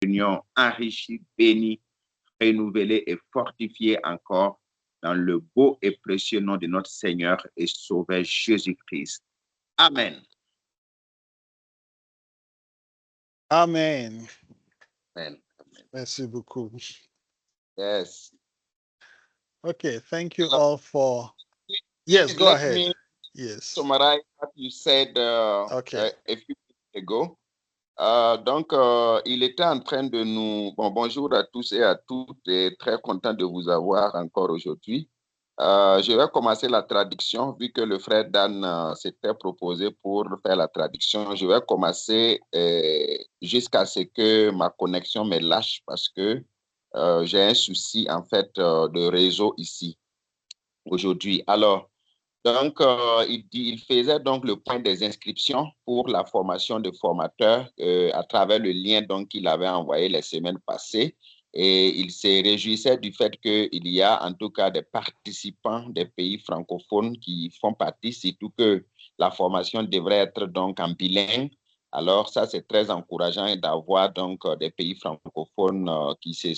réunion enrichie, bénie, renouvelée et fortifiée encore dans le beau et précieux nom de notre Seigneur et Sauveur Jésus-Christ. Amen. Amen. Amen. Merci beaucoup. Yes. Okay, thank you all for... Yes, go Let ahead. me Yes. summarize what you said Okay. a few minutes ago. Donc, il était en train de nous... bonjour à tous et à toutes, et très content de vous avoir encore aujourd'hui. Je vais commencer la traduction, vu que le frère Dan s'était proposé pour faire la traduction. Je vais commencer jusqu'à ce que ma connexion me lâche, parce que j'ai un souci, en fait, de réseau ici, aujourd'hui. Alors, donc, il faisait donc le point des inscriptions pour la formation de formateurs à travers le lien donc qu'il avait envoyé les semaines passées. Et il se réjouissait du fait qu'il y a en tout cas des participants des pays francophones qui font partie, surtout que la formation devrait être donc en bilingue. Alors ça, c'est très encourageant d'avoir donc des pays francophones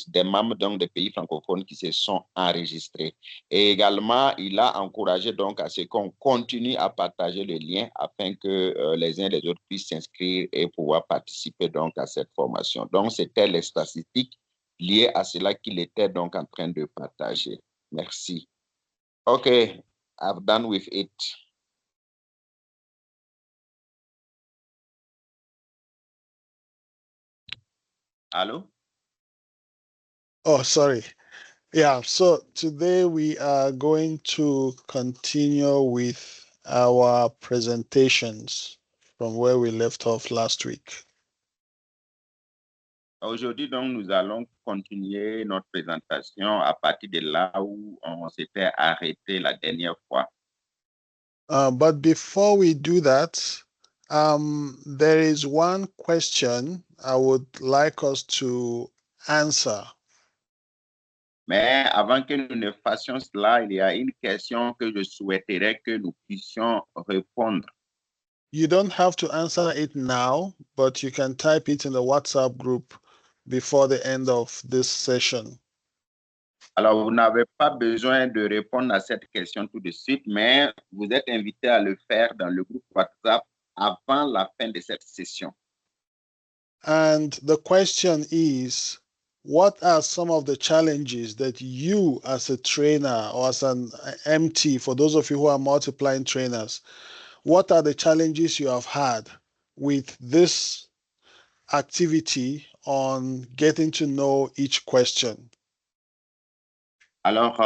des membres donc des pays francophones qui se sont enregistrés. Et également, il a encouragé donc à ce qu'on continue à partager le lien afin que les uns et les autres puissent s'inscrire et pouvoir participer donc à cette formation. Donc, c'était les statistiques liées à cela qu'il était donc en train de partager. Merci. OK, I've done with it. Hello? Oh, sorry. Yeah, so today we are going to continue with our presentations from where we left off last week. Aujourd'hui, donc, nous allons continuer notre présentation à partir de là où on s'était arrêté la dernière fois. But before we do that, there is one question I would like us to answer. Mais avant que nous ne fassions cela, il y a une question que je souhaiterais que nous puissions répondre. You don't have to answer it now, but you can type it in the WhatsApp group before the end of this session. Alors, vous n'avez pas besoin de répondre à cette question tout de suite, mais vous êtes invité à le faire dans le groupe WhatsApp avant la fin de cette session. And the question is, what are some of the challenges that you as a trainer or as an MT, for those of you who are multiplying trainers, what are the challenges you have had with this activity on getting to know each question? Alors,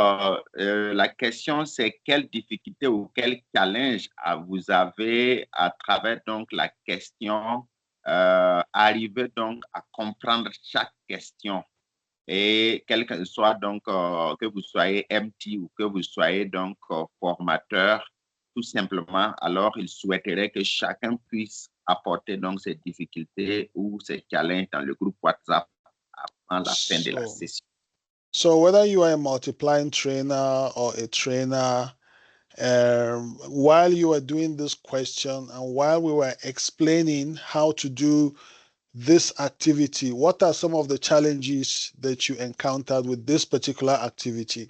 la question, c'est quelle difficulté ou quel challenge vous avez à travers donc la question, arriver donc à comprendre chaque question. Et quel que soit donc, que vous soyez MT ou que vous soyez donc formateur, tout simplement, alors il souhaiterait que chacun puisse apporter donc ses difficultés ou ses challenges dans le groupe WhatsApp avant la fin de la session. So whether you are a multiplying trainer or a trainer, while you were doing this question and while we were explaining how to do this activity, what are some of the challenges that you encountered with this particular activity?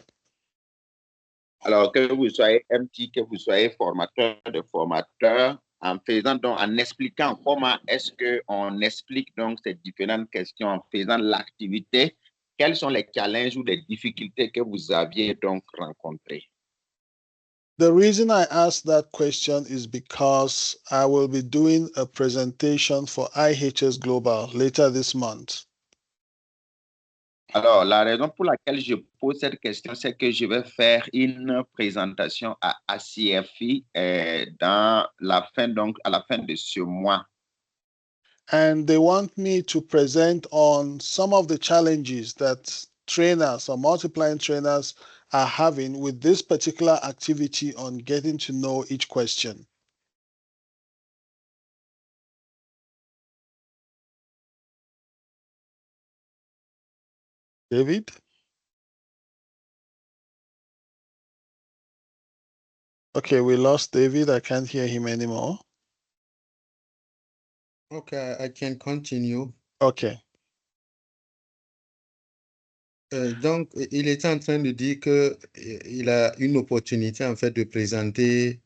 Alors, que vous soyez MT, que vous soyez formateur de formateurs, en faisant donc, en expliquant comment est-ce qu'on explique donc ces différentes questions, en faisant l'activité, quels sont les challenges ou les difficultés que vous aviez donc rencontrées? The reason I asked that question is because I will be doing a presentation for IHS Global later this month. Alors, la raison pour laquelle je pose cette question, c'est que je vais faire une présentation à ACFI à la fin de ce mois. And they want me to present on some of the challenges that trainers or multiplying trainers are having with this particular activity on getting to know each question. David? Okay, we lost David. I can't hear him anymore. Okay, I can continue. Okay. Donc, il était en train de dire qu'il a une opportunité, en fait, de présenter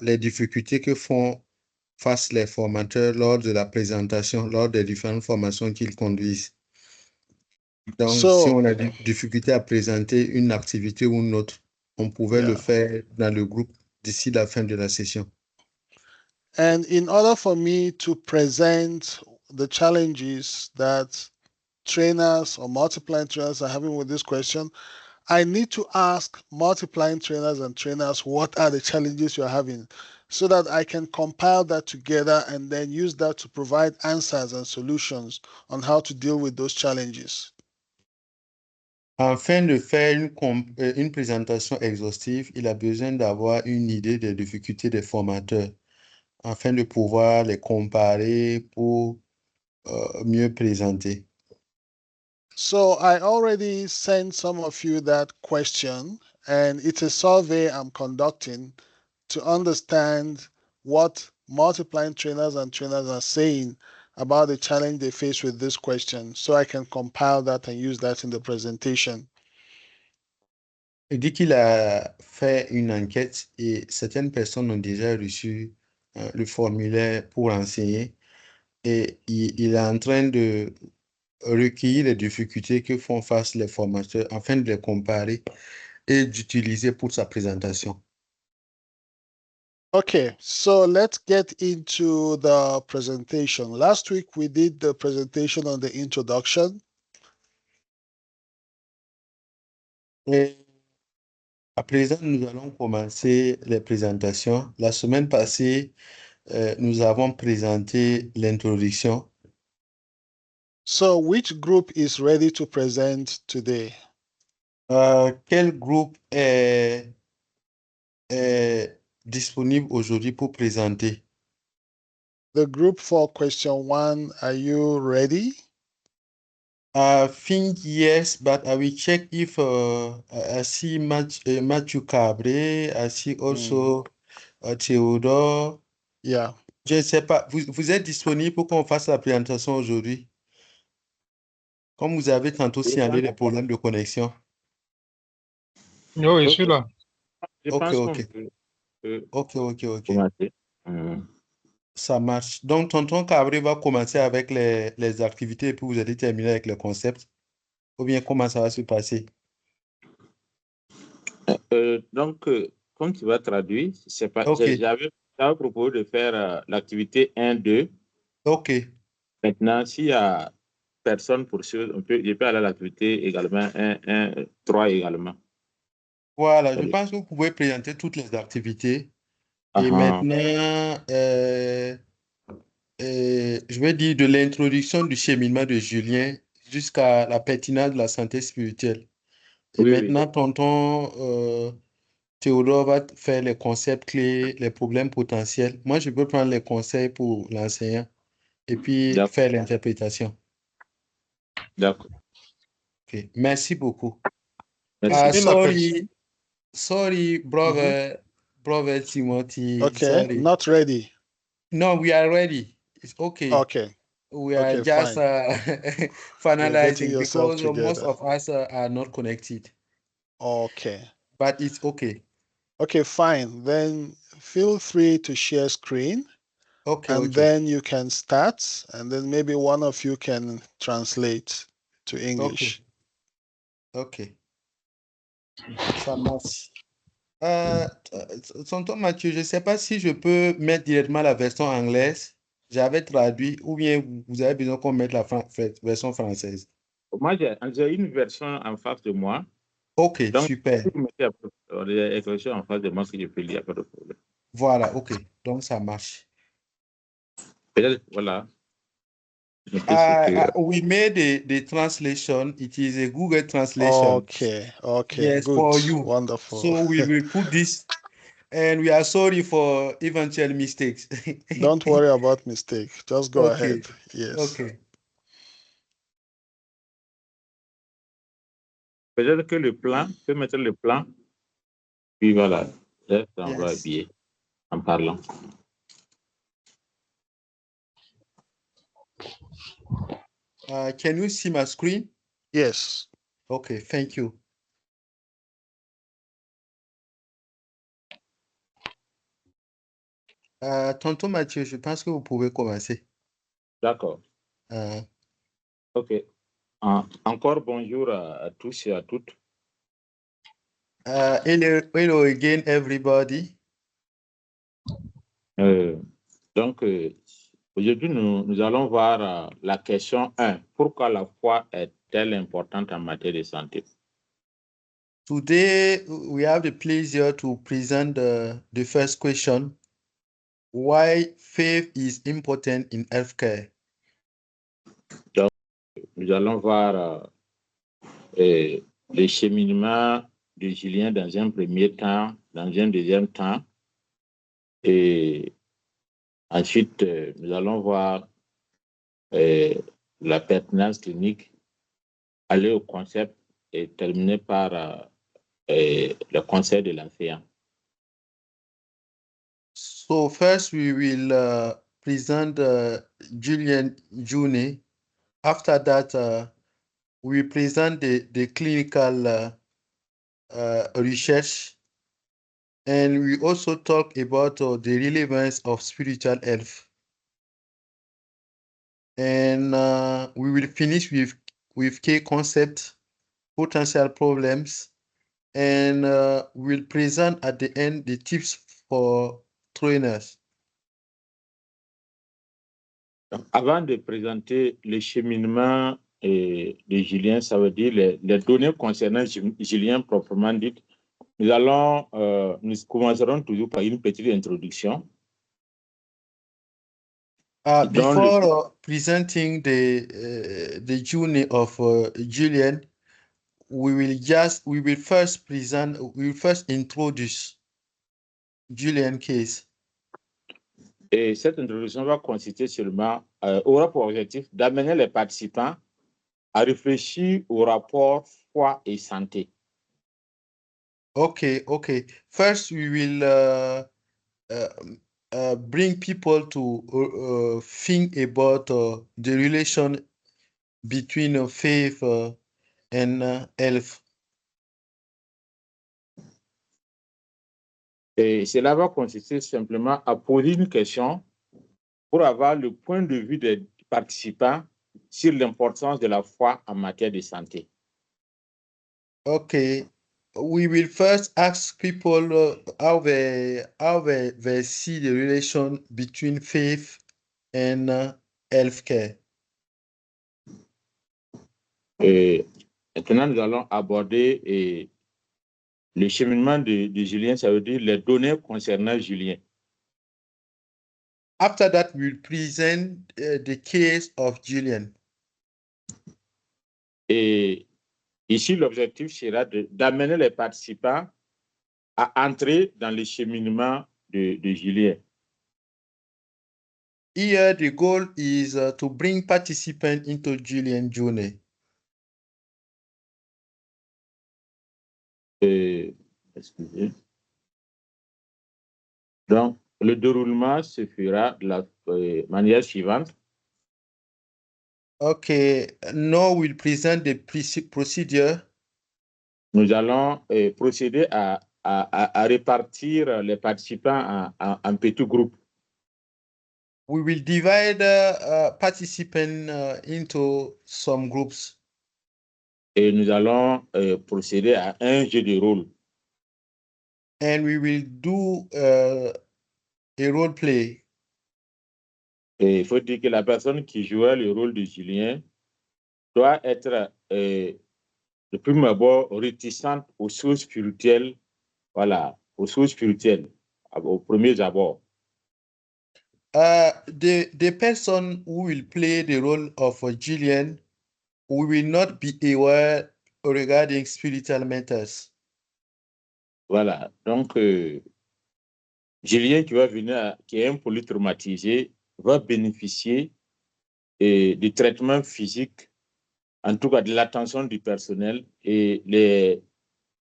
les difficultés que font face les formateurs lors de la présentation, lors des différentes formations qu'ils conduisent. Donc, si on a des difficultés à présenter une activité ou une autre, on pouvait le faire dans le groupe d'ici la fin de la session. And in order for me to present the challenges that trainers or multiplying trainers are having with this question, I need to ask multiplying trainers and trainers what are the challenges you're having so that I can compile that together and then use that to provide answers and solutions on how to deal with those challenges. Afin de faire une présentation exhaustive, il a besoin d'avoir une idée des difficultés des formateurs afin de pouvoir les comparer pour mieux présenter. So I already sent some of you that question, and it's a survey I'm conducting to understand what multiplying trainers and trainers are saying about the challenge they face with this question, so I can compile that and use that in the presentation. Il dit qu'il a fait une enquête et certaines personnes ont déjà reçu le formulaire pour enseigner et il est en train de recueillir les difficultés que font face les formateurs afin de les comparer et d'utiliser pour sa présentation. Okay, so let's get into the presentation. Last week we did the presentation on the introduction. Et à présent, nous allons commencer les présentations. La semaine passée, nous avons présenté l'introduction. So which group is ready to present today? Quel groupe est disponible aujourd'hui pour présenter? The group for question 1, are you ready? I think yes, but I will check if I see Matthew Cabré, I see also Théodore. Yeah. Je ne sais pas, vous êtes disponible pour qu'on fasse la présentation aujourd'hui? Comme vous avez tantôt signalé les problèmes de connexion. Oui, je suis là. Je pense qu'on peut commencer. Ça marche. Donc, tonton Cabré va commencer avec les activités et puis vous allez terminer avec le concept. Ou bien comment ça va se passer? Donc, comme tu vas traduire, c'est pas, Ok. j'avais proposé de faire l'activité 1-2. Ok. Maintenant, s'il y a personne pour ce, je peux aller à l'activité également 1-3 également. Voilà, je pense que vous pouvez présenter toutes les activités. Et maintenant, je vais dire de l'introduction du cheminement de Julien jusqu'à la pertinence de la santé spirituelle. Et maintenant, tonton Théodore va faire les concepts clés, les problèmes potentiels. Moi, je peux prendre les conseils pour l'enseignant et puis faire l'interprétation. D'accord. Okay. Merci beaucoup. Merci. Sorry, brother Timothy. Okay, sorry. not ready. No, we are ready. It's okay. Okay. We are just finalizing because most of us are not connected. Okay. But it's okay. Okay, fine. Then feel free to share screen. Okay. And then you can start, and then maybe one of you can translate to English. Okay. Ça marche. Tonton Mathieu, je ne sais pas si je peux mettre directement la version anglaise. J'avais traduit, ou bien vous avez besoin qu'on mette la version française. Moi, j'ai une version en face de moi. Ok, donc, super. Si vous mettez la version en face de moi, que je peux lire, pas de problème. Voilà, ok. Donc, ça marche. Voilà. We made the translation. It is a Google translation. Okay. Yes, good. for you. Wonderful. So we will put this, and we are sorry for eventual mistakes. Don't worry about mistake. Just go ahead. Yes. Okay. Peut-être que le plan, peut mettre le plan, puis voilà, on va habiller en parlant. Can you see my screen? Yes. Okay, thank you. Tonton Mathieu, je pense que vous pouvez commencer. D'accord. OK. Encore bonjour à tous et à toutes. Hello again, everybody. Donc, aujourd'hui, nous allons voir la question 1. Pourquoi la foi est-elle importante en matière de santé? Today, we have the pleasure to present the first question. Why faith is important in healthcare? Donc, nous allons voir le cheminement de Julien dans un premier temps, dans un deuxième temps. Et ensuite, nous allons voir la pertinence clinique, aller au concept et terminer par le conseil de l'enseignant. So first we will present Julian June. After that, we present the clinical research, and we also talk about the relevance of spiritual health. And we will finish with key concepts, potential problems, and we'll present at the end the tips for trainers. Donc, avant de présenter le cheminement de Julien, ça veut dire les données concernant Julien proprement dites, nous commencerons toujours par une petite introduction. Before presenting the journey of Julian, we will first introduce Julian case. Et cette introduction va consister seulement, aura pour objectif d'amener les participants à réfléchir au rapport foi et santé. Okay. First, we will bring people to think about the relation between faith and health. Et cela va consister simplement à poser une question pour avoir le point de vue des participants sur l'importance de la foi en matière de santé. Okay, we will first ask people how they see the relation between faith and healthcare. Et maintenant, nous allons aborder le cheminement de Julien, ça veut dire les données concernant Julien. After that, we'll present the case of Julian. Et ici, l'objectif sera d'amener les participants à entrer dans le cheminement de Julien. Here, the goal is to bring participants into Julian's journey. Excusez. Donc, le déroulement se fera de la manière suivante. Okay, now we'll present the procedure. Nous allons procéder à répartir les participants en petits groupes. We will divide participants into some groups. Et nous allons procéder à un jeu de rôle. And we will do a role play. Et il faut dire que la personne qui jouera le rôle de Julien doit être de prime abord réticente aux choses spirituelles, voilà, aux choses spirituelles, aux premiers abords. The person who will play the role of Julian will not be aware regarding spiritual matters. Voilà, donc Julien qui va venir, qui est un polytraumatisé, va bénéficier du traitement physique, en tout cas de l'attention du personnel, et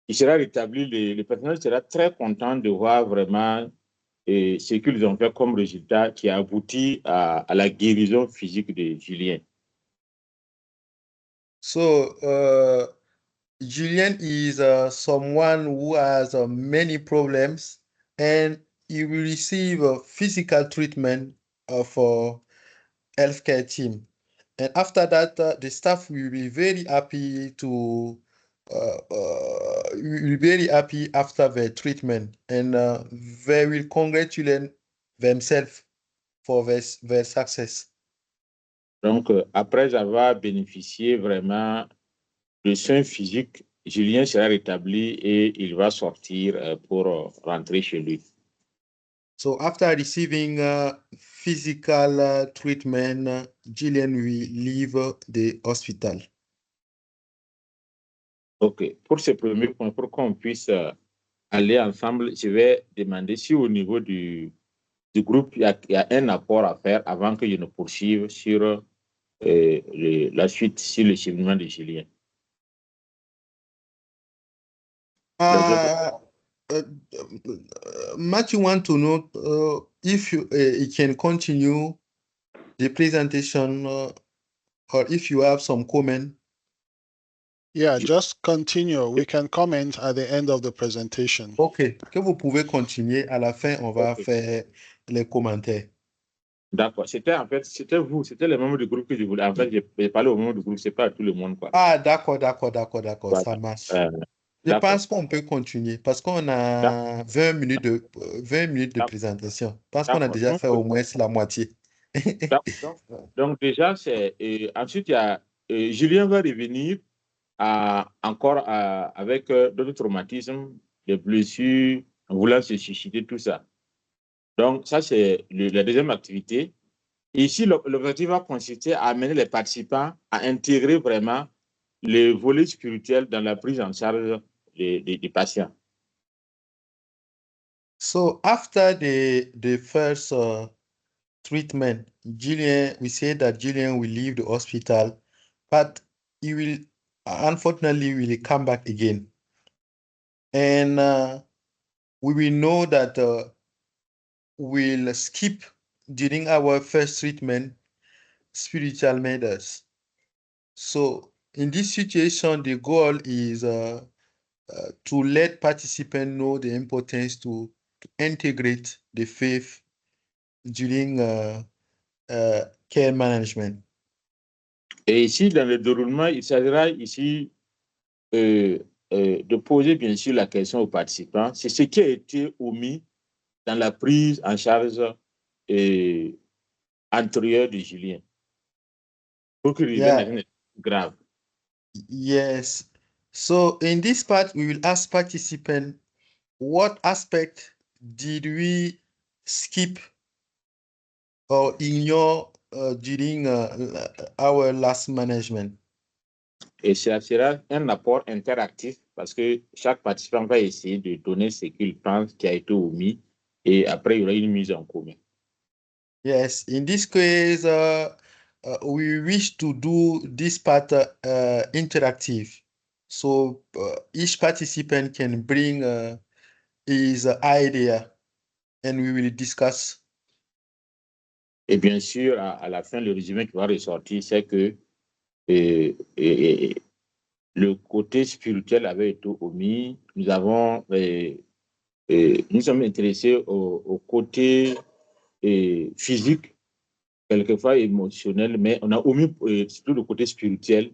il sera rétabli, le personnel sera très content de voir vraiment ce qu'ils ont fait comme résultat qui a abouti à la guérison physique de Julien. So Julien is someone who has many problems, and he will receive physical treatment for healthcare team. And after that, the staff will be very happy to will be very happy after the treatment, and they will congratulate themselves for their success. Donc, après avoir bénéficié vraiment de soins physiques, Julien sera rétabli et il va sortir pour rentrer chez lui. So after receiving physical treatment, Julien will leave the hospital. OK. Pour ce premier point, pour qu'on puisse aller ensemble, je vais demander si au niveau du groupe, il y a un apport à faire avant que je ne poursuive sur la suite, sur le cheminement de Julien. Matthew want to know if you can continue the presentation or if you have some comment. Yeah, just continue. We can comment at the end of the presentation. OK. Que vous pouvez continuer. À la fin, on va faire les commentaires. D'accord. C'était vous, c'était les membres du groupe que je voulais. En fait, j'ai parlé aux membres du groupe, c'est pas à tout le monde, quoi. Ah, d'accord. Voilà. Ça marche. Je pense qu'on peut continuer parce qu'on a 20 minutes de présentation. Je pense qu'on a déjà fait au moins la moitié. Donc déjà, ensuite, il y a Julien va revenir encore avec d'autres traumatismes, des blessures, en voulant se susciter, tout ça. Donc ça, c'est la deuxième activité. Et ici, l'objectif va consister à amener les participants à intégrer vraiment le volet spirituel dans la prise en charge des patients. So after the first treatment, we say that Julien will leave the hospital, but he will unfortunately come back again. And we will know that we'll skip during our first treatment spiritual matters. So in this situation, the goal is to let participants know the importance to integrate the faith during care management. Et ici, dans le déroulement, il s'agira ici de poser bien sûr la question aux participants. C'est ce qui a été omis dans la prise en charge antérieure de Julien. Pour qu'il revienne à une grave. Yes. So in this part, we will ask participants, what aspect did we skip or ignore during our last management? Et ça sera un apport interactif parce que chaque participant va essayer de donner ce qu'il pense qui a été omis et après il y aura une mise en commun. Yes, in this case, we wish to do this part interactive. So each participant can bring his idea and we will discuss. Et bien sûr, à la fin, le résumé qui va ressortir, c'est que le côté spirituel avait été omis. Nous sommes intéressés au côté physique, quelquefois émotionnel, mais on a omis surtout le côté spirituel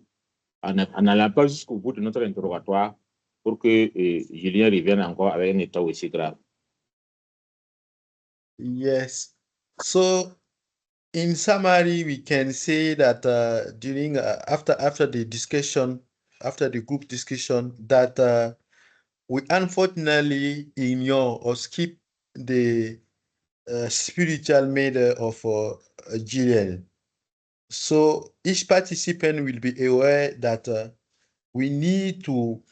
en n'allant pas jusqu'au bout de notre interrogatoire pour que Julien revienne encore avec un état aussi grave. Yes. So, in summary, we can say that during after the discussion, after the group discussion, that we unfortunately ignore or skip the spiritual matter of Julien. So each participant will be aware that we need to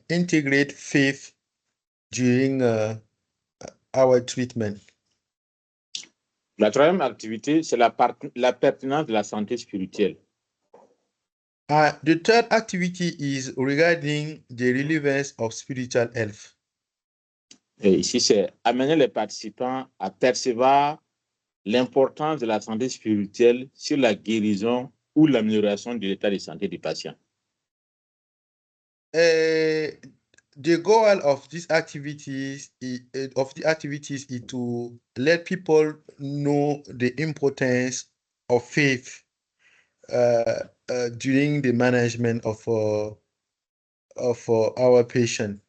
integrate faith during our treatment. La troisième activité, c'est la pertinence de la santé spirituelle. The third activity is regarding the relevance of spiritual health. Et ici, c'est amener les participants à percevoir l'importance de la santé spirituelle sur la guérison ou l'amélioration de l'état de santé du patient. The goal of these activities is to let people know the importance of faith during the management of our patients.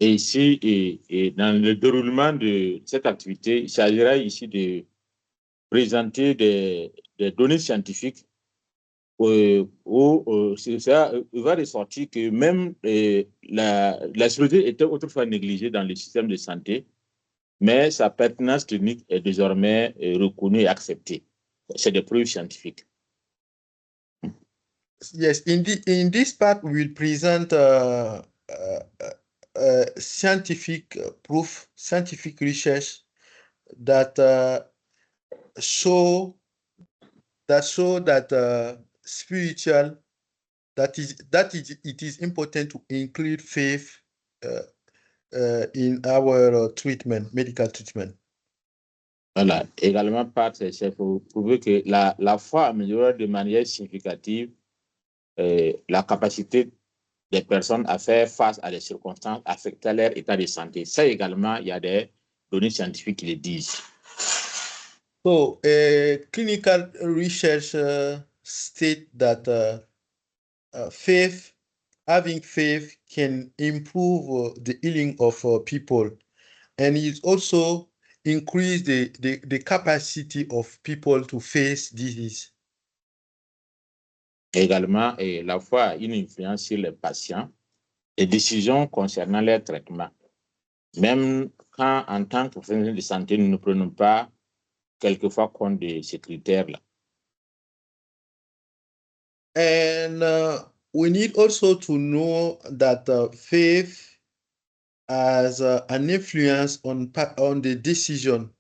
Et ici, et dans le déroulement de cette activité, il s'agira ici de présenter des données scientifiques où ça va ressortir que même la chirurgie était autrefois négligée dans le système de santé, mais sa pertinence clinique est désormais reconnue et acceptée. C'est des preuves scientifiques. Yes, in this part, we will present scientific proof, scientific research that show that spiritual it is important to include faith in our treatment, medical treatment. Voilà. Également, c'est pour prouver que la foi améliore de manière significative la capacité des personnes à faire face à des circonstances affectant leur état de santé. Ça également, il y a des données scientifiques qui le disent. So, clinical research state that having faith can improve the healing of people, and it also increase the capacity of people to face disease. Également, la foi a une influence sur les patients et décisions concernant leur traitement. Même quand, en tant que professionnels de santé, nous ne prenons pas quelquefois compte de ces critères-là. And we need also to know that faith has an influence on the decision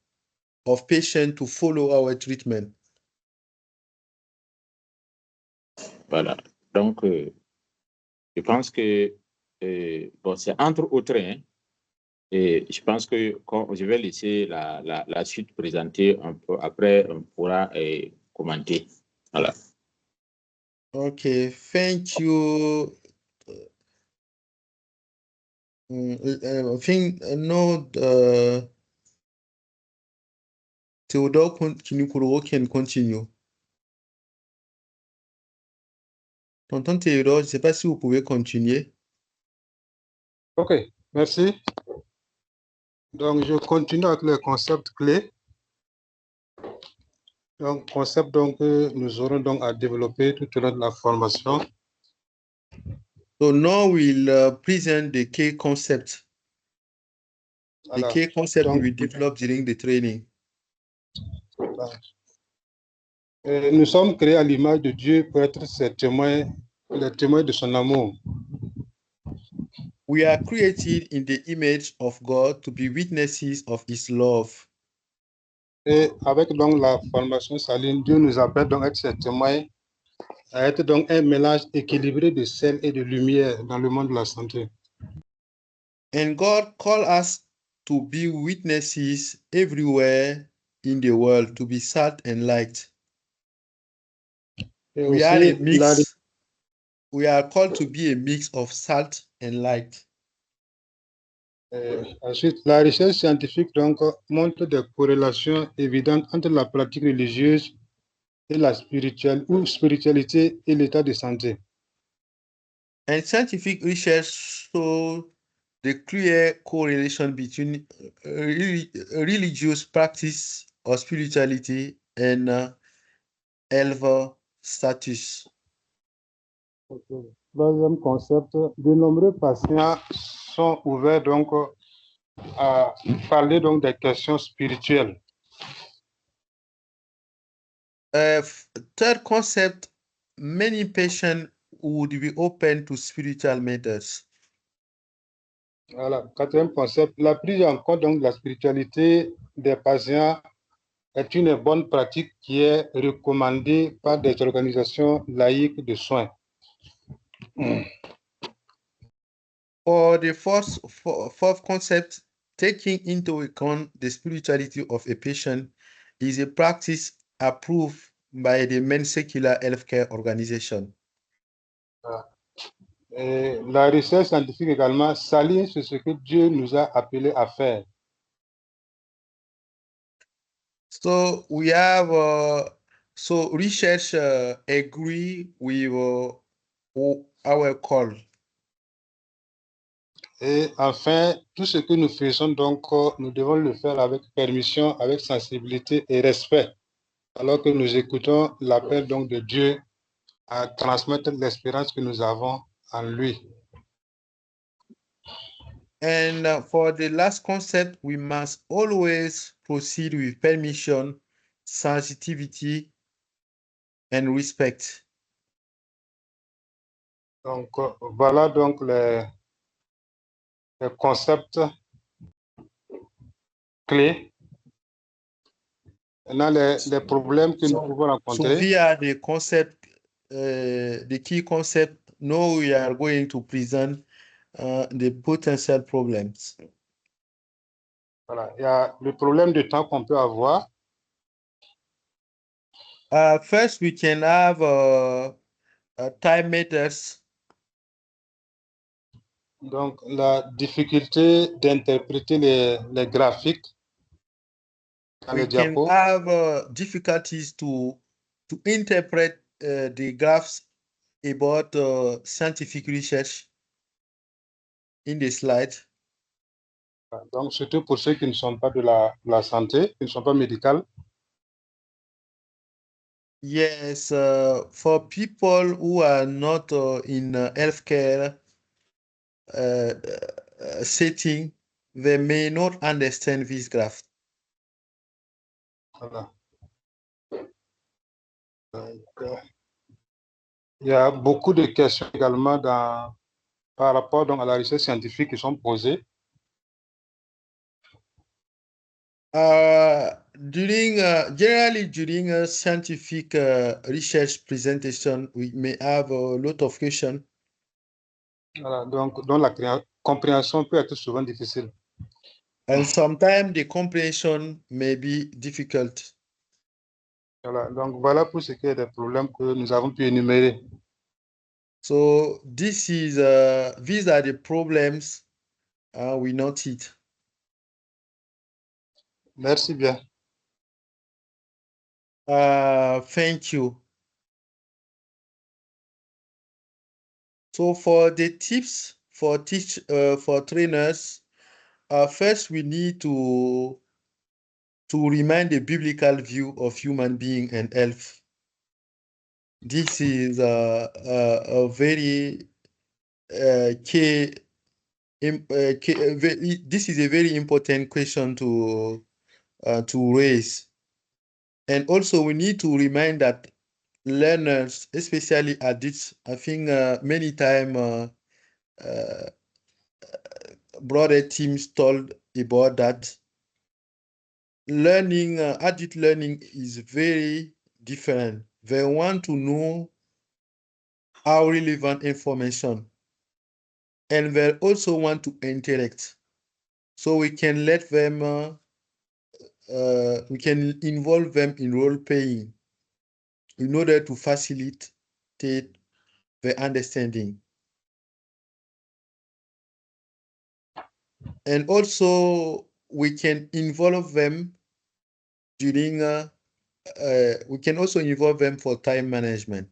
of patients to follow our treatment. Voilà. Donc, je pense que bon, c'est entre autres, hein, et je pense que je vais laisser la suite présenter un peu. Après, on pourra commenter. Voilà. Okay, thank you. I think Theodore Kinikuro can continue. Tonton Théodore, je ne sais pas si vous pouvez continuer. OK, merci. Donc, je continue avec le concept clé. Donc, concept donc, que nous aurons donc à développer tout au long de la formation. So now we'll present the key concept. Voilà. The key concept Donc, we will develop during the training. Nous sommes créés à l'image de Dieu pour être ses témoins, les témoins de son amour. We are created in the image of God to be witnesses of His love. Et avec donc la formation saline, Dieu nous appelle donc à être ses témoins, à être donc un mélange équilibré de sel et de lumière dans le monde de la santé. And God called us to be witnesses everywhere in the world, to be salt and light. Et We are called to be a mix of salt and light. Ensuite, la recherche scientifique donc montre des corrélations évidentes entre la pratique religieuse et la spiritualité et l'état de santé. And scientific research shows the clear correlation between religious practice or spirituality and health status. Troisième concept, de nombreux patients sont ouverts donc à parler donc des questions spirituelles. Third concept, many patients would be open to spiritual matters. Voilà. Quatrième concept, la prise en compte donc de la spiritualité des patients est une bonne pratique qui est recommandée par des organisations laïques de soins. For the fourth concept, taking into account the spirituality of a patient is a practice approved by the main secular healthcare organization. Et la recherche scientifique également s'aligne sur ce que Dieu nous a appelés à faire. So we have so research agree with our call. Et enfin, tout ce que nous faisons, donc, nous devons le faire avec permission, avec sensibilité et respect, alors que nous écoutons l'appel donc de Dieu à transmettre l'espérance que nous avons en lui. And for the last concept, we must always proceed with permission, sensitivity, and respect. Donc, voilà donc les concepts clés. Maintenant, les problèmes que nous pouvons So rencontrer. via the concept, the key concept, now we are going to present the potential problems. Voilà, il y a le problème de temps qu'on peut avoir. First, we can have time matters. Donc, la difficulté d'interpréter les graphiques dans les We can diapos. have difficulties to interpret the graphs about scientific research in the slide. Donc, surtout pour ceux qui ne sont pas de la santé, qui ne sont pas médicaux. Yes, for people who are not in healthcare setting, they may not understand this graph. Voilà. Donc, il y a beaucoup de questions également par rapport donc, à la recherche scientifique qui sont posées. Generally during a scientific research presentation, we may have a lot of questions. Voilà, donc, dont la compréhension peut être souvent difficile. And sometimes the comprehension may be difficult. Voilà, donc voilà pour ce qui est des problèmes que nous avons pu énumérer. So these are the problems we noted. Merci bien. Thank you. So for the tips for trainers, first we need to remind the biblical view of human being and health. This is a very key. This is a very important question to raise. And also we need to remind that learners, especially adults, I think many times broader teams told about that. Learning, adult learning is very different. They want to know how relevant information, and they also want to interact. So we can let them, we can involve them in role playing in order to facilitate the understanding. And also we can involve them during, we can also involve them for time management.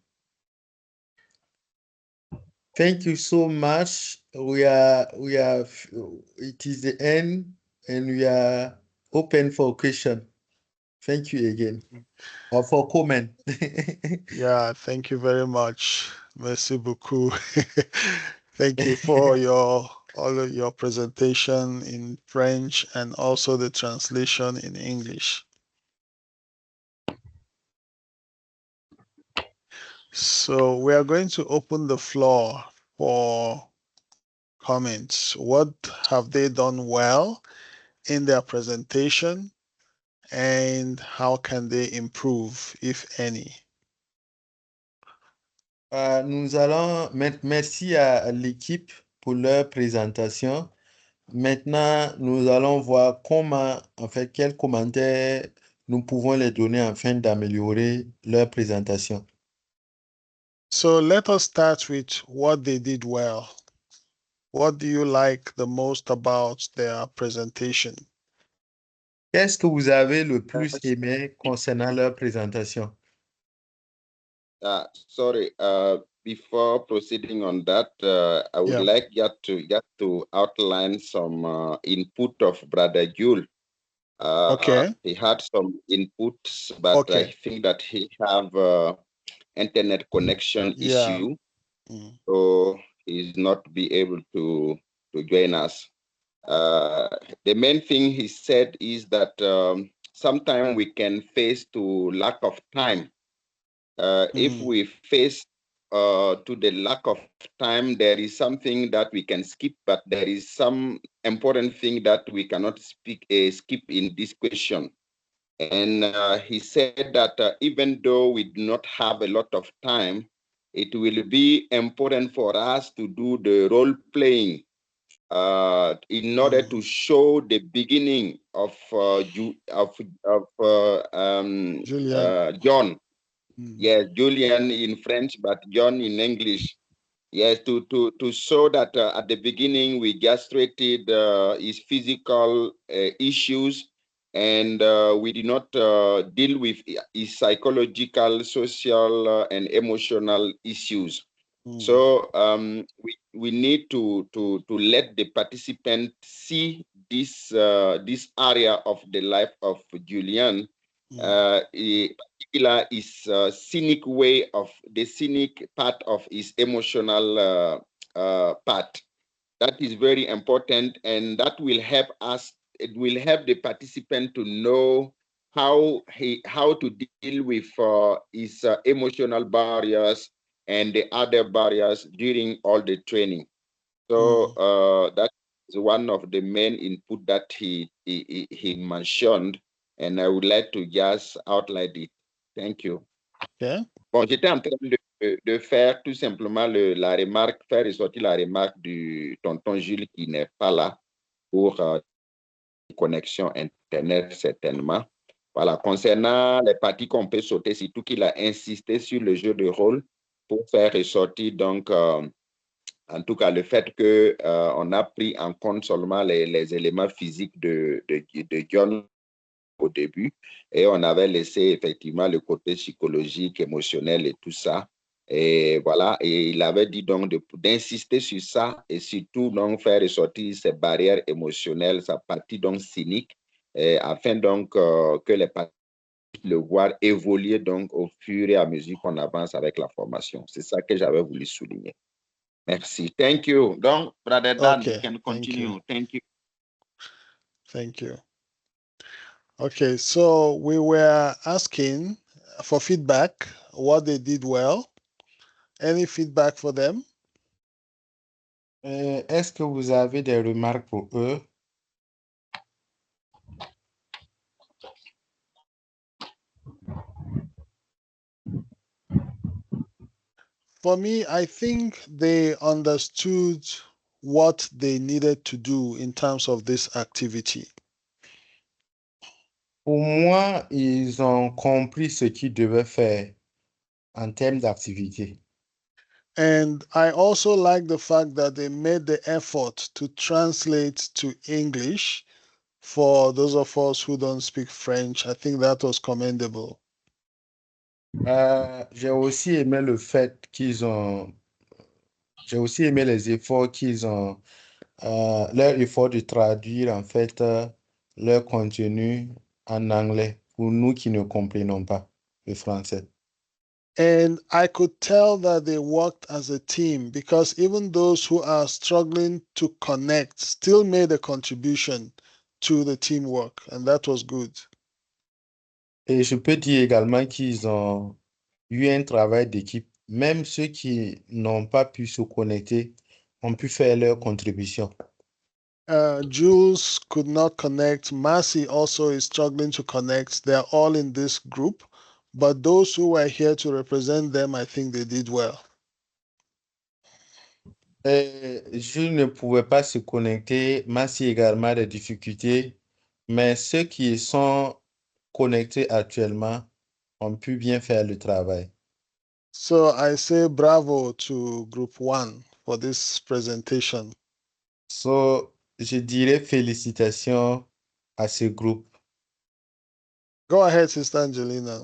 Thank you so much. It is the end and we are open for question. Thank you again. Or for comment. Yeah, thank you very much. Merci beaucoup. Thank you for all of your presentation in French and also the translation in English. So we are going to open the floor for comments. What have they done well in their presentation and how can they improve, if any? Nous allons merci à l'équipe pour leur présentation. Maintenant, nous allons voir comment, en fait, quels commentaires nous pouvons les donner afin d'améliorer leur présentation. So let us start with what they did well. What do you like the most about their presentation? Qu'est-ce que vous avez le plus aimé concernant leur présentation? Sorry, before proceeding on that, I would Yeah. like to outline some input of Brother Jules. Okay. He had some inputs, but I Okay. think that he have internet connection Yeah. issue, so he's not be able to join us. The main thing he said is that sometimes we can face to lack of time. If we face to the lack of time, there is something that we can skip, but there is some important thing that we cannot skip in this question. And he said that even though we do not have a lot of time, it will be important for us to do the role playing in order to show the beginning of Julian. John. Yes, Julian in French, but John in English. Yes, to show that at the beginning we illustrated his physical issues, and we did not deal with his psychological, social, and emotional issues. So we need to let the participant see this area of the life of Julian. Particular is scenic way of the scenic part of his emotional part. That is very important, and that will help us. It will help the participant to know how to deal with his emotional barriers and the other barriers during all the training. So that is one of the main input that he mentioned, and I would like to just outline it. Thank you. Okay. Bon, j'étais en train de faire tout simplement la remarque, faire ressortir la remarque du tonton Jules qui n'est pas là pour connexion Internet certainement. Voilà, concernant les parties qu'on peut sauter, surtout qu'il a insisté sur le jeu de rôle pour faire ressortir donc en tout cas le fait que on a pris en compte seulement les éléments physiques de John au début et on avait laissé effectivement le côté psychologique, émotionnel et tout ça. Et voilà, et il avait dit donc d'insister sur ça et surtout donc faire ressortir ces barrières émotionnelles, sa partie donc cynique, afin donc que les parties le voir évoluer donc au fur et à mesure qu'on avance avec la formation. C'est ça que j'avais voulu souligner. Merci. Thank you. Donc, Brother Dan, you can continue. Thank you. Thank you. Okay, so we were asking for feedback, what they did well. Any feedback for them? Est-ce que vous avez des remarques pour eux? For me, I think they understood what they needed to do in terms of this activity. Pour moi, ils ont compris ce qu'ils devaient faire en termes d'activité. And I also like the fact that they made the effort to translate to English for those of us who don't speak French. I think that was commendable. J'ai aussi aimé le fait qu'ils ont... J'ai aussi aimé les efforts qu'ils ont... leur effort de traduire en fait leur contenu en anglais pour nous qui ne comprenons pas le français. And I could tell that they worked as a team because even those who are struggling to connect still made a contribution to the teamwork, and that was good. Et je peux dire également qu'ils ont eu un travail d'équipe. Même ceux qui n'ont pas pu se connecter ont pu faire leur contribution. Jules could not connect. Marcy also is struggling to connect. They're all in this group, but those who were here to represent them, I think they did well. Je ne pouvais pas se connecter. Marcy également a des difficultés, mais ceux qui sont connectés actuellement ont pu bien faire le travail. So I say bravo to Group 1 for this presentation. So, je dirais félicitations à ce groupe. Go ahead, Sister Angelina.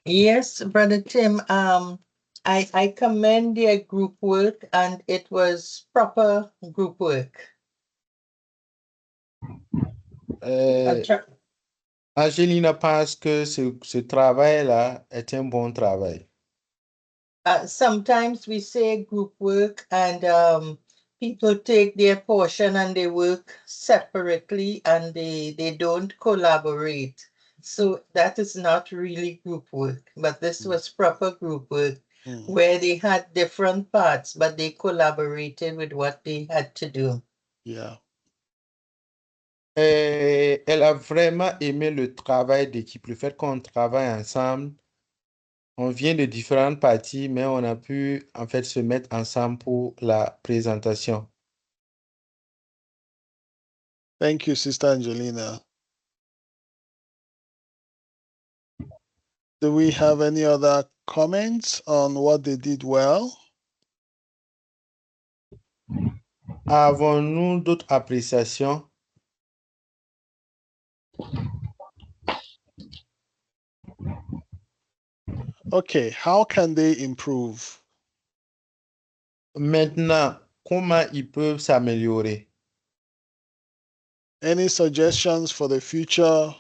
Yes, Brother Tim. I commend their group work, and it was proper group work. Angelina pense que ce travail-là est un bon travail. Sometimes we say group work, and people take their portion and they work separately, and they don't collaborate. So that is not really group work, but this was proper group work where they had different parts, but they collaborated with what they had to do. Yeah. Elle a vraiment aimé le travail d'équipe, le fait qu'on travaille ensemble. On vient de différentes parties, mais on a pu en fait se mettre ensemble pour la présentation. Thank you, Sister Angelina. Do we have any other comments on what they did well? Avons-nous d'autres appréciations? Okay, how can they improve? Maintenant, comment ils peuvent s'améliorer? Any suggestions for the future,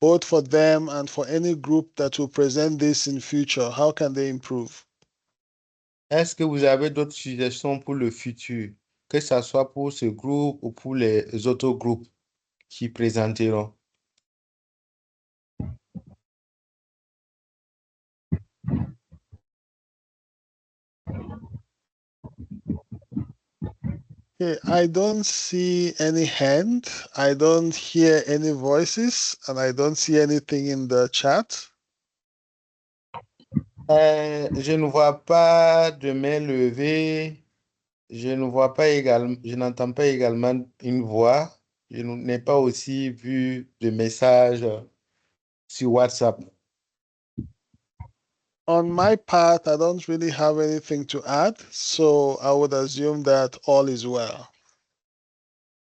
both for them and for any group that will present this in future? How can they improve? Est-ce que vous avez d'autres suggestions pour le futur, que ce soit pour ce groupe ou pour les autres groupes qui présenteront? Okay, I don't see any hand. I don't hear any voices, and I don't see anything in the chat. Je ne vois pas de main levée. Je ne vois pas également, je n'entends pas également une voix. Je n'ai pas aussi vu de message sur WhatsApp. On my part, I don't really have anything to add, so I would assume that all is well.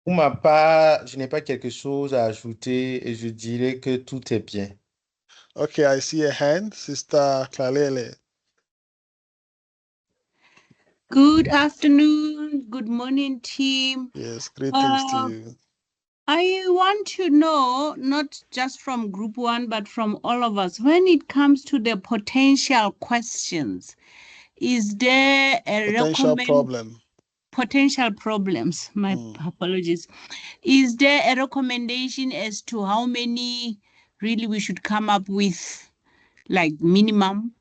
Pour ma part, je n'ai pas quelque chose à ajouter et je dirais que tout est bien. Okay, I see a hand, Sister Klalele. Good afternoon, good morning, team. Yes, greetings to you. I want to know, not just from Group 1, but from all of us, when it comes to the potential questions, is there a potential problems, my apologies. Is there a recommendation as to how many really we should come up with, like minimum?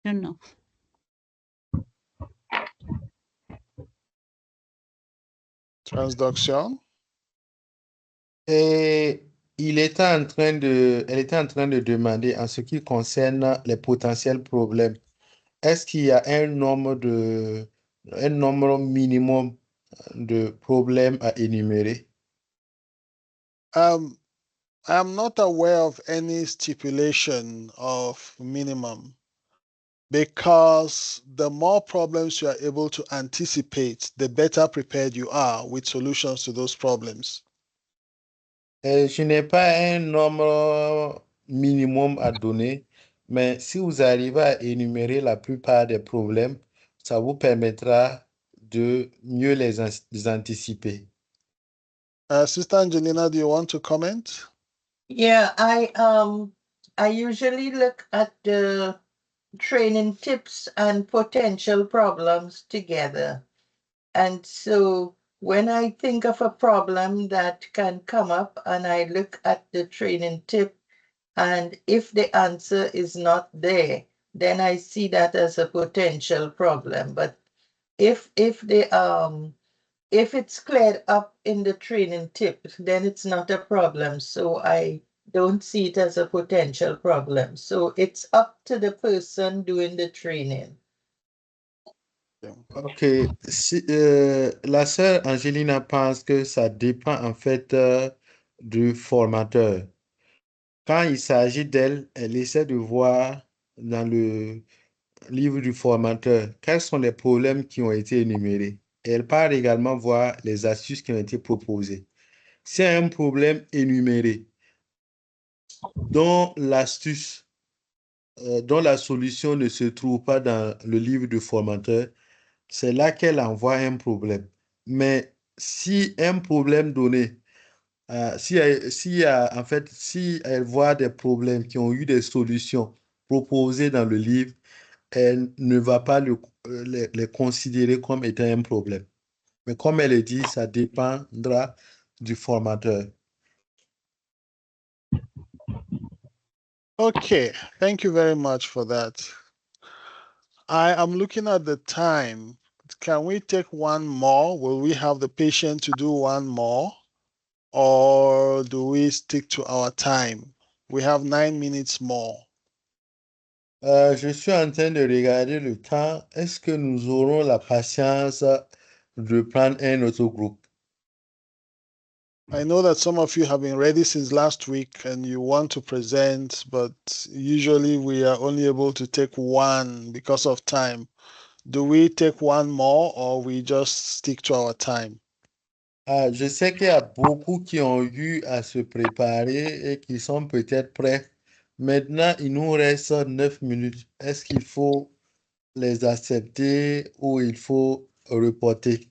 I don't know. Transduction. Et elle était en train de demander en ce qui concerne les potentiels problèmes, est-ce qu'il y a un nombre minimum de problèmes à énumérer? I'm not aware of any stipulation of minimum, because the more problems you are able to anticipate, the better prepared you are with solutions to those problems. Je n'ai pas un nombre minimum à donner, mais si vous arrivez à énumérer la plupart des problèmes, ça vous permettra de mieux les anticiper. Sister Angelina, do you want to comment? Yeah, I usually look at the training tips and potential problems together. And so when I think of a problem that can come up and I look at the training tip, and if the answer is not there, then I see that as a potential problem. But if it's cleared up in the training tip, then it's not a problem. So I don't see it as a potential problem. So it's up to the person doing the training. Ok, la sœur Angelina pense que ça dépend en fait du formateur. Quand il s'agit d'elle, elle essaie de voir dans le livre du formateur, quels sont les problèmes qui ont été énumérés? Et elle part également voir les astuces qui ont été proposées. S'il y a un problème énuméré dont l'astuce, dont la solution ne se trouve pas dans le livre du formateur, c'est là qu'elle envoie un problème. Mais si un problème donné, si elle voit des problèmes qui ont eu des solutions proposées dans le livre, elle ne va pas les considérer comme étant un problème. Mais comme elle le dit, ça dépendra du formateur. Okay, thank you very much for that. I am looking at the time. Can we take one more? Will we have the patient to do one more? Or do we stick to our time? We have 9 minutes more. Je suis en train de regarder le temps. Est-ce que nous aurons la patience de prendre un autre groupe? I know that some of you have been ready since last week and you want to present, but usually we are only able to take one because of time. Do we take one more or we just stick to our time? Je sais qu'il y a beaucoup qui ont eu à se préparer et qui sont peut-être prêts. Maintenant, il nous reste 9 minutes. Est-ce qu'il faut les accepter ou il faut reporter?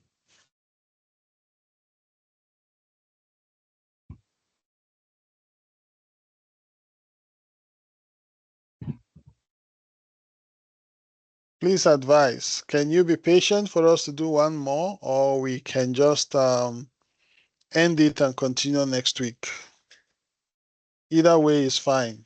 Please advise. Can you be patient for us to do one more, or we can just end it and continue next week? Either way is fine.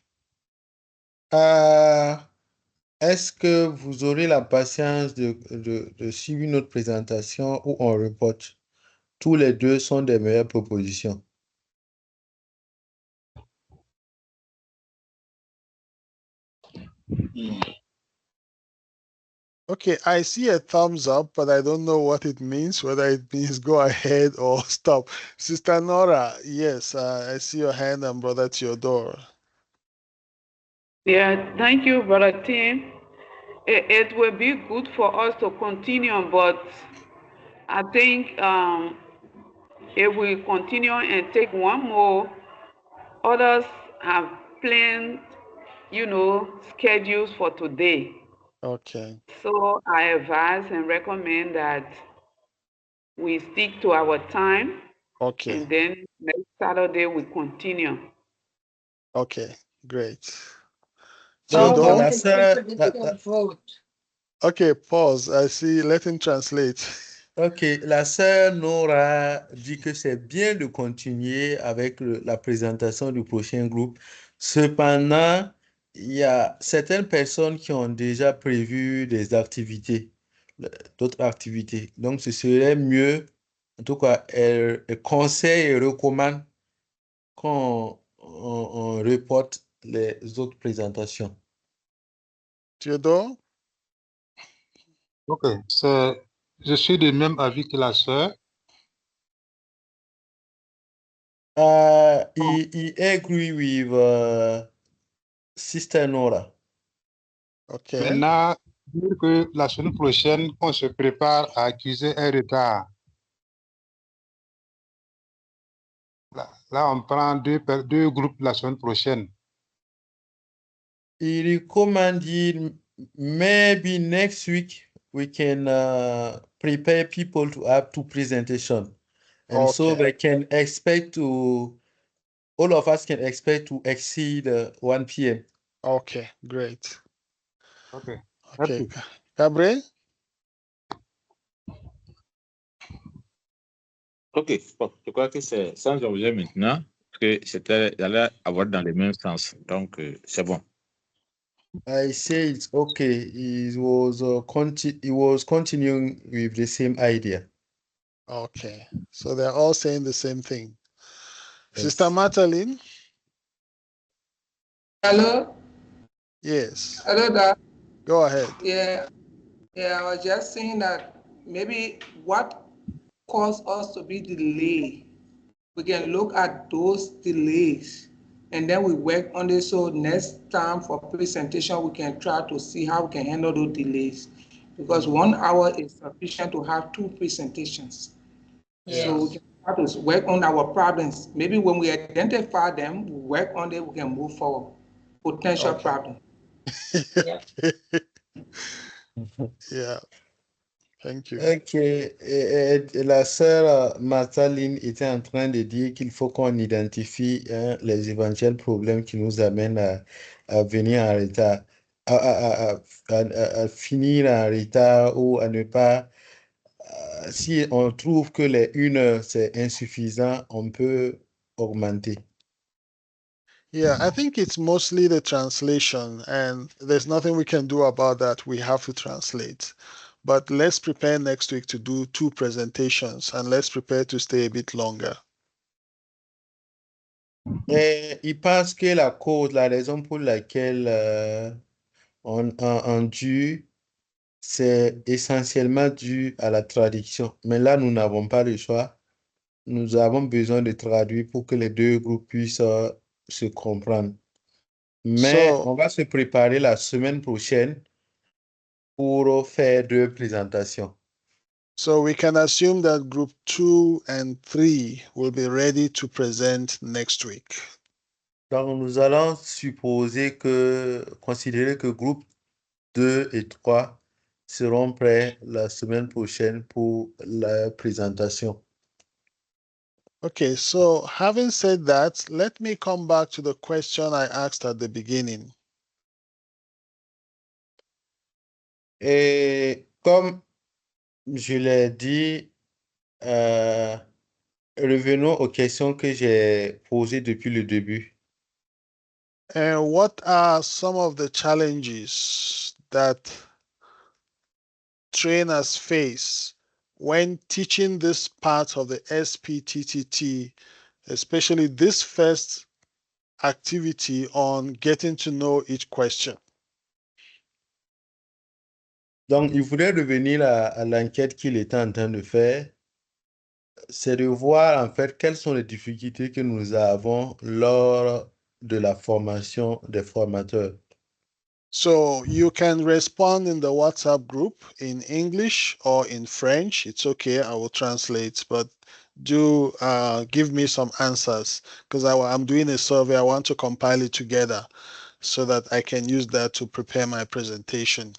Est-ce que vous aurez la patience de suivre notre présentation ou on reporte? Tous les deux sont des meilleures propositions. Okay, I see a thumbs up, but I don't know what it means, whether it means go ahead or stop. Sister Nora, yes, I see your hand, and Brother Theodore. Yeah, thank you, Brother Tim. It will be good for us to continue, but I think if we continue and take one more, others have planned, schedules for today. Okay. So I advise and recommend that we stick to our time. Okay. And then next Saturday we continue. Okay, great. Donc, Theodore? Okay, pause. I see. Let him translate. Ok, la sœur Nora dit que c'est bien de continuer avec la présentation du prochain groupe. Cependant, il y a certaines personnes qui ont déjà prévu des activités, d'autres activités. Donc, ce serait mieux, en tout cas, elle conseille et recommande qu'on reporte les autres présentations. Theodore? Ok, je suis du même avis que la sœur. He agree with Sister Nora. Okay. Maintenant, dire que la semaine prochaine, on se prépare à accuser un retard. Là, on prend deux groupes la semaine prochaine. He recommended maybe next week we can prepare people to have two presentations. And so they can expect to, all of us can expect to exceed 1 p.m. Okay, great. Okay. Okay. Gabriel? Ok, bon, je crois que c'est sans objet maintenant, que c'était d'aller avoir dans le même sens. Donc, c'est bon. I say it's okay. He was continuing with the same idea. Okay. So they're all saying the same thing. Yes. Sister Madeline? Hello? Yes. Hello, Doc. Go ahead. Yeah, I was just saying that maybe what caused us to be delayed, we can look at those delays and then we work on it. So next time for presentation, we can try to see how we can handle those delays, because 1 hour is sufficient to have 2 presentations. So we can try to work on our problems. Maybe when we identify them, we work on it, we can move forward. Potential problem. Yeah. Thank you. Ok, la sœur Martaline était en train de dire qu'il faut qu'on identifie les éventuels problèmes qui nous amènent à venir en retard, à finir en retard ou à ne pas. Si on trouve que les 1 heure c'est insuffisant, on peut augmenter. Yeah, I think it's mostly the translation, and there's nothing we can do about that. We have to translate. But let's prepare next week to do 2 presentations, and let's prepare to stay a bit longer. Il pense que la raison pour laquelle on dû, c'est essentiellement dû à la traduction. Mais là, nous n'avons pas le choix. Nous avons besoin de traduire pour que les 2 groupes puissent se comprendre. Mais on va se préparer la semaine prochaine pour faire 2 présentations. So we can assume that group 2 and 3 will be ready to present next week. Donc, nous allons considérer que groupe 2 et 3 seront prêts la semaine prochaine pour la présentation. Okay, so having said that, let me come back to the question I asked at the beginning. Et comme je l'ai dit, revenons aux questions que j'ai posées depuis le début. And what are some of the challenges that trainers face when teaching this part of the SPTTT, especially this first activity on getting to know each question? Donc, il faudrait revenir à l'enquête qu'il était en train de faire. C'est de voir en fait quelles sont les difficultés que nous avons lors de la formation des formateurs. So you can respond in the WhatsApp group in English or in French. It's okay, I will translate, but do give me some answers, because I'm doing a survey. I want to compile it together so that I can use that to prepare my presentation.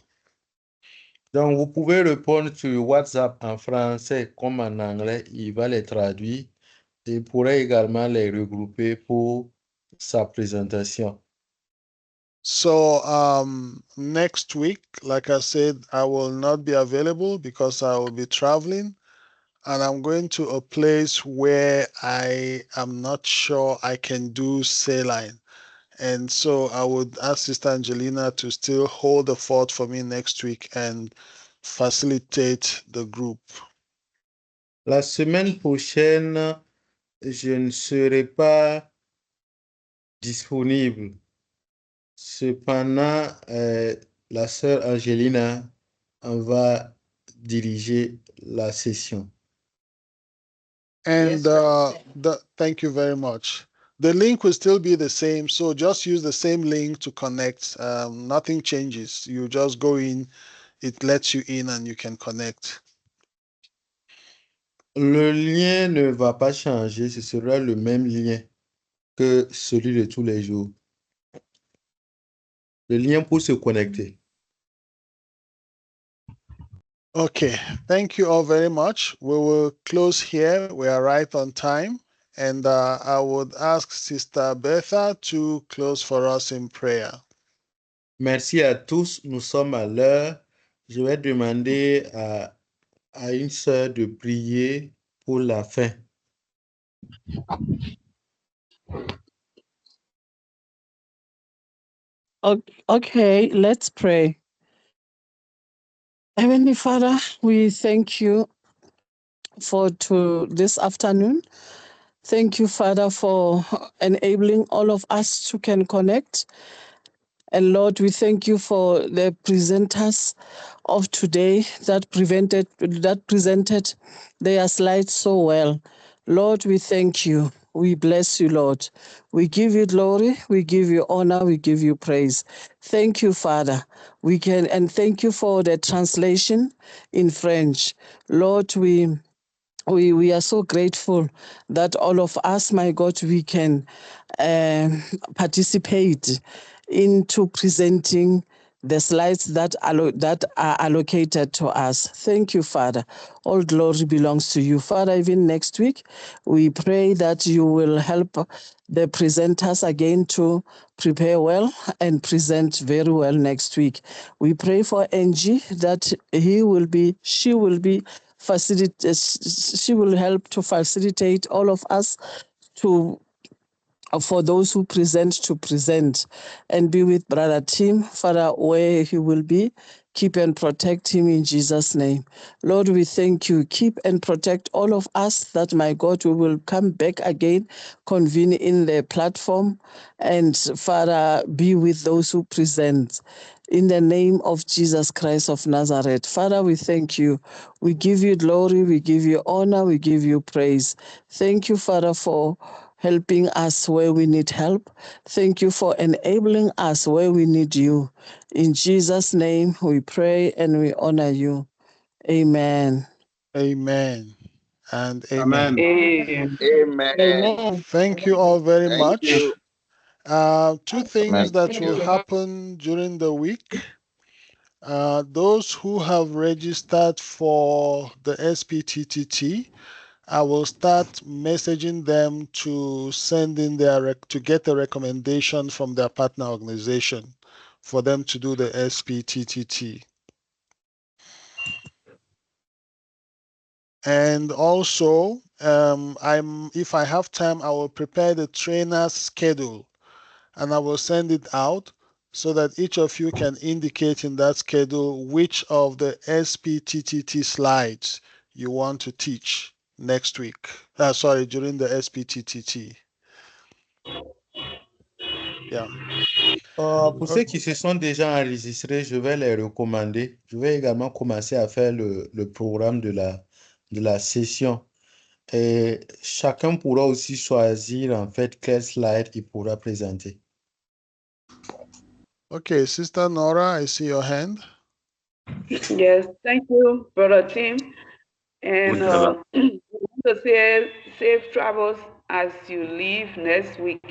Donc, vous pouvez répondre sur WhatsApp en français comme en anglais. Il va les traduire. Il pourrait également les regrouper pour sa présentation. So next week, like I said, I will not be available because I will be traveling, and I'm going to a place where I am not sure I can do saline. And so I would ask Sister Angelina to still hold the fort for me next week and facilitate the group. La semaine prochaine, je ne serai pas disponible. Cependant, la sœur Angelina va diriger la session. And thank you very much. The link will still be the same, so just use the same link to connect. Nothing changes. You just go in, it lets you in, and you can connect. Le lien ne va pas changer, ce sera le même lien que celui de tous les jours. Le lien pour se connecter. Okay, thank you all very much. We will close here. We are right on time. And I would ask Sister Bertha to close for us in prayer. Merci à tous. Nous sommes à l'heure. Je vais demander à une sœur de prier pour la fin. Okay, let's pray. Heavenly Father, we thank you for this afternoon. Thank you, Father, for enabling all of us to can connect. And Lord, we thank you for the presenters of today that presented their slides so well. Lord, we thank you. We bless you, Lord. We give you glory, we give you honor, we give you praise. Thank you, Father. And thank you for the translation in French. Lord, we are so grateful that all of us, my God, we can participate into presenting the slides that are allocated to us. Thank you, Father. All glory belongs to you. Father, even next week, we pray that you will help the presenters again to prepare well and present very well next week. We pray for Angie that she will be she will help to facilitate all of us for those who present to present, and be with Brother Tim, Father, where he will be. Keep and protect him in Jesus' name. Lord, we thank you. Keep and protect all of us, that, my God, we will come back again, convene in the platform, and, Father, be with those who present. In the name of Jesus Christ of Nazareth. Father, we thank you. We give you glory, we give you honor, we give you praise. Thank you, Father, for helping us where we need help. Thank you for enabling us where we need you. In Jesus' name, we pray and we honor you. Amen. Amen and amen. Amen. Amen. Amen. Thank you all very Thank much. you. Two things that Thank will you. happen during the week. Those who have registered for the SPTTT, I will start messaging them to send in to get a recommendation from their partner organization for them to do the SPTTT. And also, if I have time, I will prepare the trainer's schedule and I will send it out so that each of you can indicate in that schedule which of the SPTTT slides you want to teach next week. During the SPTTT. Yeah. Pour ceux qui se sont déjà enregistrés, je vais les recommander. Je vais également commencer à faire le programme de la session. Et chacun pourra aussi choisir en fait quel slide il pourra présenter. Okay, Sister Nora, I see your hand. Yes, thank you, Brother Tim. And to say safe travels as you leave next week.